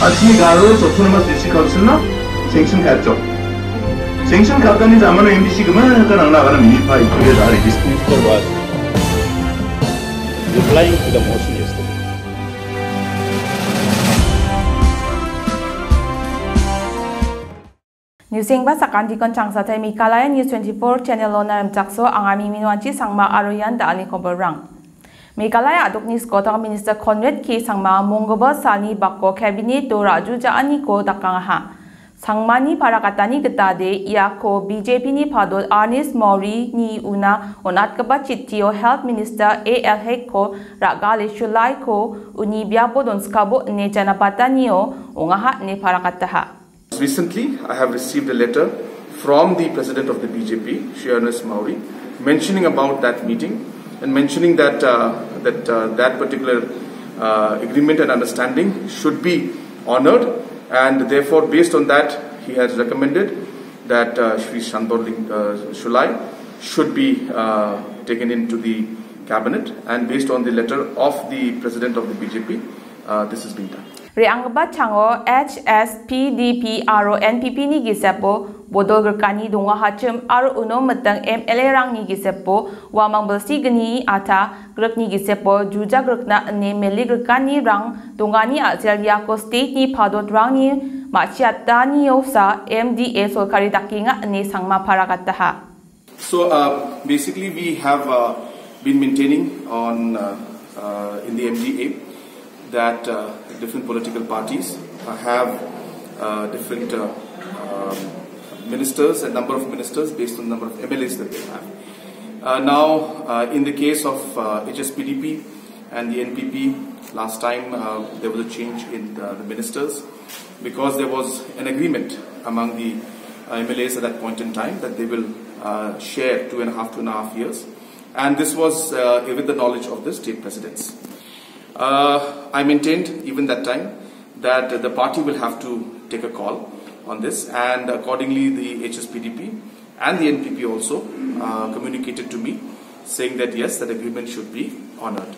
Asli Garo's Autonomous District Council na sanction capture. Sanction capture ni zaman MDC kemana kan angna akan minify itu dari Minister was replying to the motion yesterday. News ba sakan di koncang sa Mekalaya News 24 channel lona ramjakso ang aming minuanchi sangma aroyan da ani koberang. Mekalaya adokni skota Minister Conrad K sangma monggoba sani bakko cabinet to raju ja ani ko dakangaha. Sangmani parakatani getade ia ko BJP ni padol Ernest Mori ni una onat kaba chitio Health Minister ALH ko ragale shulai ko uni biapo don skabo ne janapatanio ungaha ne parakataha. Recently, I have received a letter from the President of the BJP, Shri Ernest Mori, mentioning about that meeting and mentioning that that particular agreement and understanding should be honored, and therefore, based on that, he has recommended that Shri Shandor Shulai should be taken into the cabinet, and based on the letter of the President of the BJP, this has been done. Reangba chango HSPDP aro NPP ni gisepo bodol gerkani dunga hachum aro uno metang MLA rang ni gisepo wamang belsi geni ata grek ni gisepo juja grekna ne meli gerkani rang dungani Australia ko state ni padot rang ni machiata ni yosa MDA solkari dakinga ne sangma parakataha. So basically we have been maintaining on in the MDA that different political parties have different ministers, a number of ministers based on the number of MLAs that they have. Now, in the case of HSPDP and the NPP, last time there was a change in the ministers because there was an agreement among the MLAs at that point in time that they will share 2.5 years, and this was with the knowledge of the state presidents. I maintained even that time that the party will have to take a call on this, and accordingly the HSPDP and the NPP also communicated to me saying that yes, that agreement should be honored.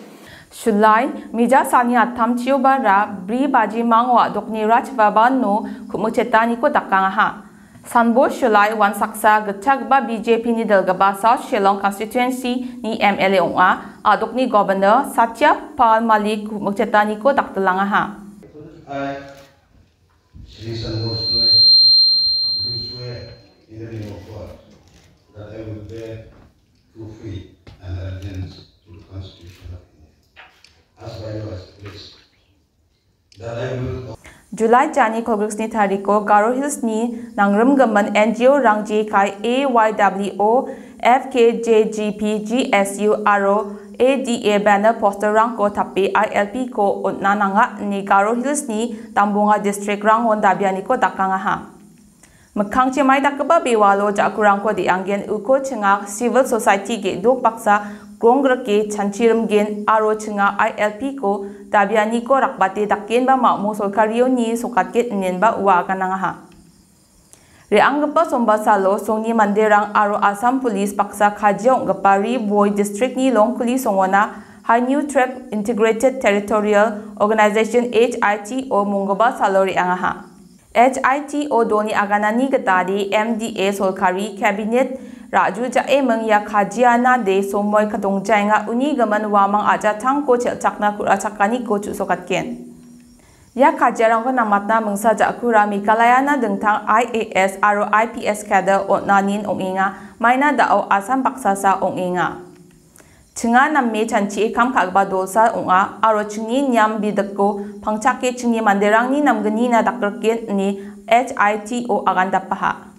Shulai mija sanya tham chiobara bri baji mangwa dokni rajvaban no kumuchetani ko dakangaha. Sanbo Shulai wan saksa gachagba BJP ni dalgaba South Shillong constituency ni MLA onga adok ni governor Satya Pal Malik mukchetani ko daktalangaha. Shri Sanbo Shulai do swear in the name of God that I will bear true faith and allegiance to the Constitution of India, as by law established, that I will July Jani Congress ni Tariko Garo Hills ni Nangram Gaman NGO Rang JKI AYWO FKJGP GSU Aro ADA banner poster rang ko tapi ILP ko nananga ni Garo Hills ni Tambunga District rang Honda biani ko dakanga ha. Makang chimai dakaba bewalo jakurang ko di anggen uko chenga civil society ge dok paksa Grongra ke chanchiram gen aro chenga ILP ko tabiani ko rakbate dakken ba ma mo solkario ni sokatket nen ba wa kananga ha. Reanggapa somba salo songni manderang aro Assam Police paksa khajiong gapari boy district ni longkuli songona High New Track Integrated Territorial Organization HITO munggoba salo reanga ha. HITO doni aganani gatadi MDA solkari cabinet Raju ja emang ya kajiana de somoy katong jainga uni gaman wamang aja tangko chel chakna kura chakani ko chu sokatken. Ya kajarang ko namatna mengsa ja kura Mekalaya na dengtang IAS aro IPS kada otnanin onginga maina dao Assam paksasa onginga. Chenga namme chanchi kam kagba dolsa onga aro chengi nyam bidako pangchake chengi manderang ni namgani na dakrken ni HITO aganda paha.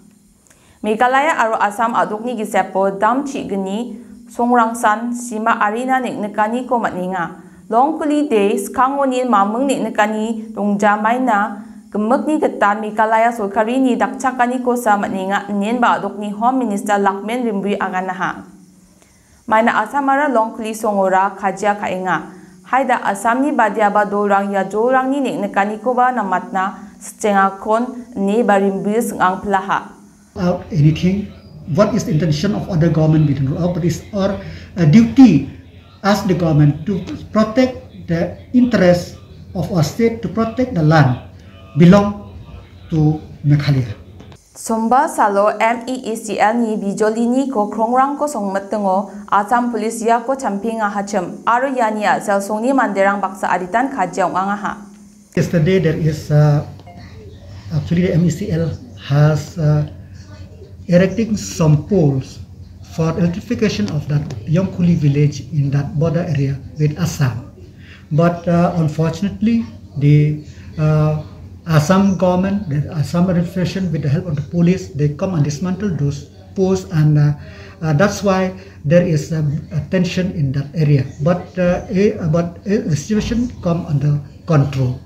Mekalaya aro Assam adokni gisepo dam chigni songrangsan sima arena niknekani ko matninga longkuli days kangonin mamung niknekani dongja maina gemakni getan Mekalaya solkari ni dakchakani ko sa matninga nenba adokni Home Minister Lakmen Rimbui aganaha maina Assamara longkuli songora khajia kainga haida Assam ni badiaba dorang ya jorang ni niknekani ko ba namatna stenga kon ne barimbui sengang plaha. Anything, what is the intention of other government within our duty as the government to protect the interests of our state, to protect the land, belong to Meghalaya. Somba salo MEECL ni bijoli ni ko krongrang ko songmatengo Assam Police ya ko champinga hacham aro yani asal songni manderang baksa aditan khajaung ha. Yesterday there is actually the MECL has erecting some poles for electrification of that Yongkuli village in that border area with Assam. But unfortunately, the Assam government, the Assam administration, with the help of the police, they come and dismantle those posts, and that's why there is a tension in that area. But the situation come under control.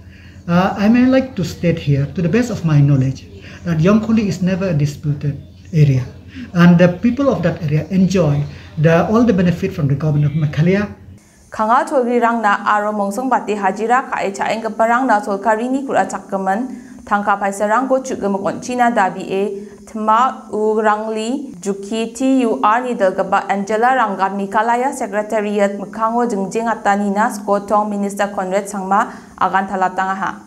I may like to state here, to the best of my knowledge, that Yongkuli is never a disputed area, and the people of that area enjoy all the benefit from the government of Meghalaya. Khanga Cholri rang na aro mongsong bati hajira ka e chaeng kaparang na solkari ni kura chakkaman thangka paisarang ko chugam konchina dabi e thma u rangli jukhi TUR ni dalgaba Angela Rangat Meghalaya Secretariat mkhango jingjing atani na Skotong Minister Conrad Sangma agan thalatanga ha.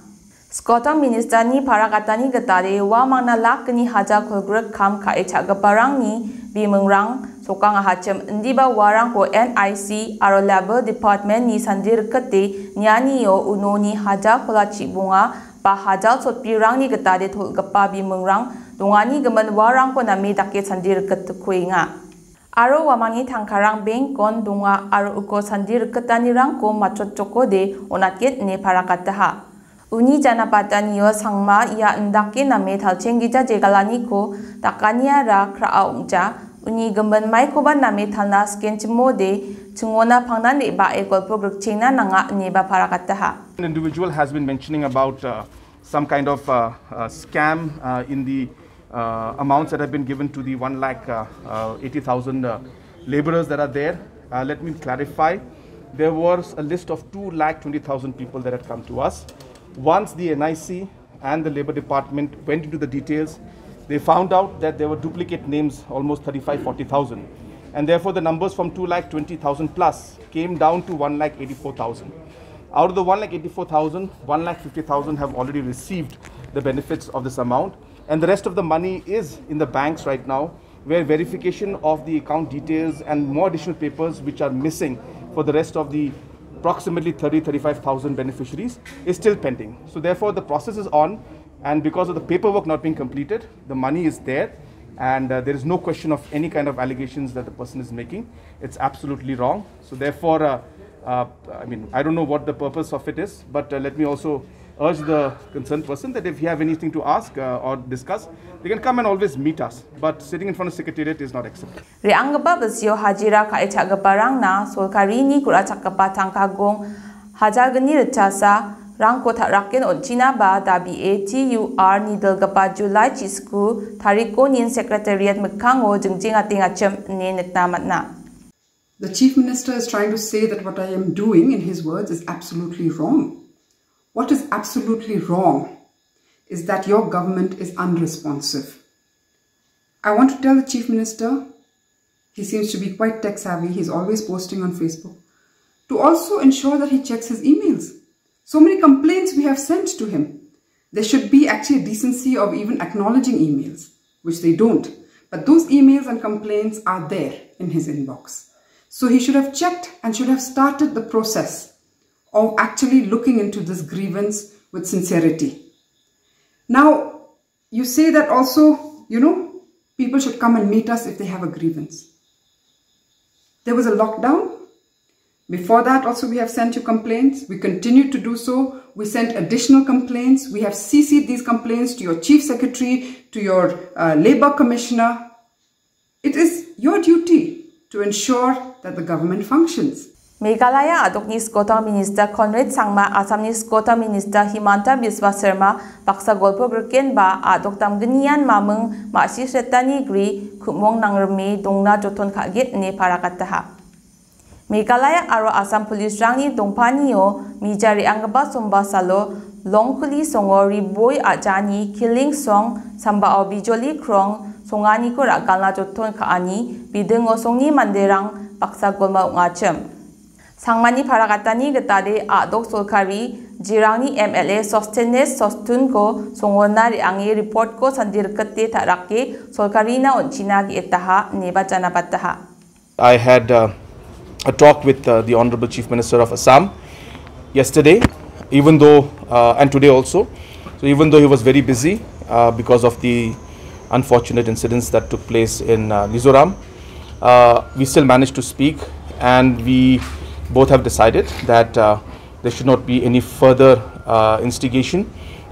Skotong Minister ni parakatani gatare wa mangna lakni haja khulgrek kham ka e chagaparang ni bimungrang sokang hacham indiba warang ko NIC aro Labor Department ni sandir kate nyani yo unoni haja kholachi bunga pa hajal sotpirang ni gatade thulgapa bimungrang dongani gaman warang ko nami dake sandir kat khuinga aro wamani thangkarang bengkon donga aro uko sandir katani rang ko machot choko de onatket ne parakataha uni janapatani yo sangma ya ndake name thalchengija jegalani ko takania ra kra ongja uni gamban mai ko ban name thalna sken chmode chungona phangna ne ba e golpo grukchina nanga ne ba parakataha. An individual has been mentioning about some kind of scam in the amounts that have been given to the 1,80,000 laborers that are there. Let me clarify. There was a list of 2,20,000 people that had come to us. Once the NIC and the Labour Department went into the details, they found out that there were duplicate names, almost 35,000-40,000. And therefore the numbers from 2,20,000 plus came down to 1,84,000. Out of the 1,84,000, 1,50,000 have already received the benefits of this amount. And the rest of the money is in the banks right now, where verification of the account details and more additional papers which are missing for the rest of the approximately 35,000 beneficiaries is still pending. So therefore the process is on, and because of the paperwork not being completed, the money is there, and there is no question of any kind of allegations that the person is making. It's absolutely wrong. So therefore, I mean, I don't know what the purpose of it is, but let me also urge the concerned person that if you have anything to ask or discuss, they can come and always meet us. But sitting in front of Secretariat is not acceptable. Reanggaba basio hajira ka echagaparang na solkari ni kura chakapa tangkagong hajagani rechasa rangko tharaken onchina ba dabi TUR ni dalgapa July chisku thariko nin Secretariat mkhango jingjing ating acham ne netnamatna. The Chief Minister is trying to say that what I am doing, in his words, is absolutely wrong. What is absolutely wrong is that your government is unresponsive. I want to tell the Chief Minister, he seems to be quite tech savvy, he's always posting on Facebook, to also ensure that he checks his emails. So many complaints we have sent to him. There should be actually a decency of even acknowledging emails, which they don't. But those emails and complaints are there in his inbox. So he should have checked and should have started the process of actually looking into this grievance with sincerity. Now, you say that also, you know, people should come and meet us if they have a grievance. There was a lockdown. Before that also we have sent you complaints. We continue to do so. We sent additional complaints. We have CC'd these complaints to your Chief Secretary, to your Labour Commissioner. It is your duty to ensure that the government functions. Meghalaya adokni Skotong Minister Conrad Sangma, Assamni Skotong Minister Himanta Biswa Sarma, Paksa Golpo Gerken ba adok tamgenian mameng Masi Setani Gri Kumong Nangrmi Dongna Joton Kaget ne Parakataha. Meghalaya aro Assam Police Rangi Dongpanio Mijari Angaba Somba Salo Longkuli Songo Riboy Ajani Killing Song Samba Bijoli Krong Songani ko Ragalna Joton Kaani Bideng Osongi Manderang Paksa Golma Ungachem. Sangmani parakatani getade adok solkari Jirangni MLA Sostenes Sostun ko songona ri angi report ko sandir kete tarake solkarina onchina gi etaha neba janapataha. I had a talk with the Honorable Chief Minister of Assam yesterday, even though and today also. So even though he was very busy because of the unfortunate incidents that took place in Mizoram, we still managed to speak, and we both have decided that there should not be any further instigation,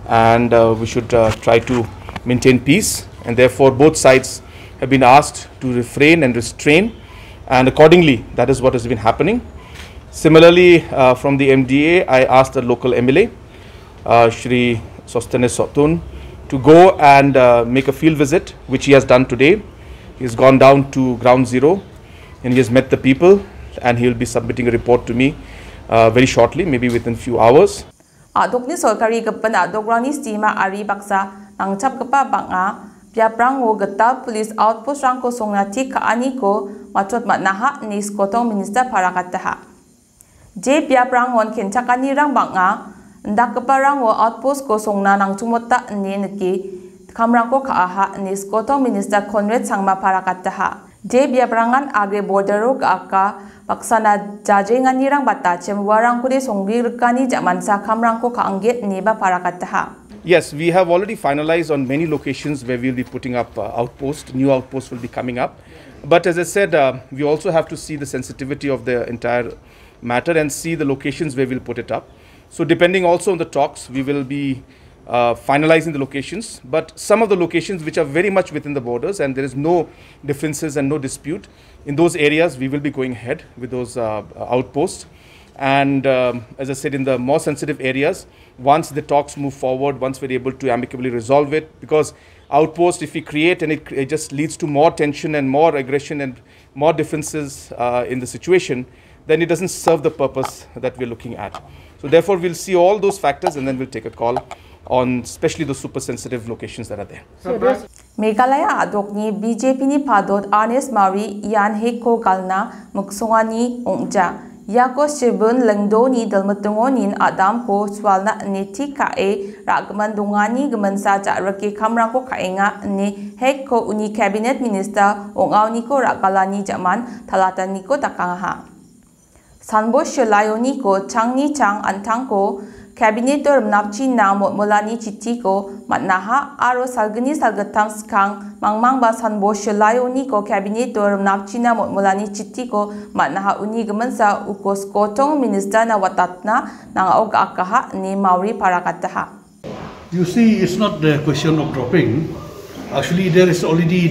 and we should try to maintain peace, and therefore both sides have been asked to refrain and restrain, and accordingly that is what has been happening. Similarly, from the MDA, I asked the local MLA, Shri Sostenes Sostun, to go and make a field visit, which he has done today. He has gone down to ground zero and he has met the people, and he will be submitting a report to me very shortly, maybe within few hours. Adokni solkari gapan adograni stima ari baksa nangchap gapa banga Piaprango gata police outpost rangko songna tik ani ko matot matnaha nis kotong minister parakataha. J Piaprangon kenchakani rang banga ndak kaparango outpost ko songna nang chumota ni naki kamrangko kaaha nis kotong minister Conrad Sangma parakataha. J Piaprangan agre bordero ka paksana jajengani rang bata chemwarang kude songgi rkani jamansa kamrangko kaangget niba parakataha. Yes, we have already finalized on many locations where we will be putting up outposts. New outposts will be coming up. But as I said, we also have to see the sensitivity of the entire matter and see the locations where we'll put it up. So depending also on the talks, we will be finalizing the locations. But some of the locations which are very much within the borders and there is no differences and no dispute, in those areas we will be going ahead with those outposts. And as I said, in the more sensitive areas, once the talks move forward, once we're able to amicably resolve it, because outpost, if we create and it just leads to more tension and more aggression and more differences in the situation, then it doesn't serve the purpose that we're looking at. So therefore, we'll see all those factors and then we'll take a call on especially the super sensitive locations that are there. Meghalaya adokni BJP ni padot Ernest Mari yan heko kalna muksongani ongja. Yako Shibun Langdoni Dalmatungonin Adam ko swalna niti kae ragman dungani gemensa jarake kamrangko kaenga ni heko uni cabinet minister ongawniko rakalani jaman talataniko takangaha. Sanbo Shilayoni ko changni chang antangko cabinet napchi na molani chitiko matnaha aro salgani salgatang skang mangmang ba sanbo Shilayoni ko cabinet napchi na molani chitiko matnaha uni gemensa ukos kotong minister na watatna nang akaha ni Mauri parakataha. You see, it's not the question of dropping. Actually, there is already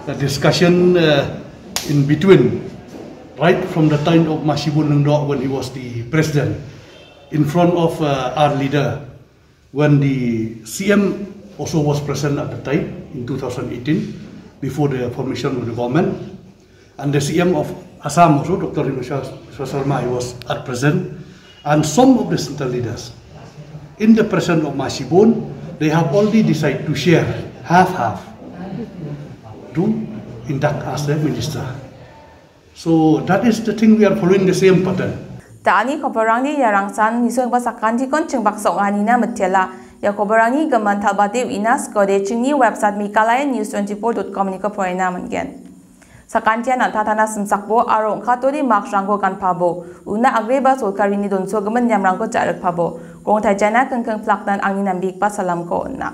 the discussion in between, right from the time of Masibun Nungdo when he was the president, in front of our leader, when the CM also was present at the time in 2018, before the formation of the government, and the CM of Assam also, Dr. Himanshu Sarma, was at present, and some of the central leaders. In the presence of Masibun, they have already decided to share half-half to induct as the minister. So that is the thing, we are following the same pattern. Tani koparangni yarangsan nisong basakanti kon chungbak songanina metela ya koparangni gaman talbate inas kode chingni website mikalayanews24.com ni ko poina mangen sakantia nan tatana simsakbo arong khatori makrangko kan pabo una agreba solkarini donso gaman yamrangko jarak pabo kong thajana kengkeng plaknan angni nambik pa salam ko na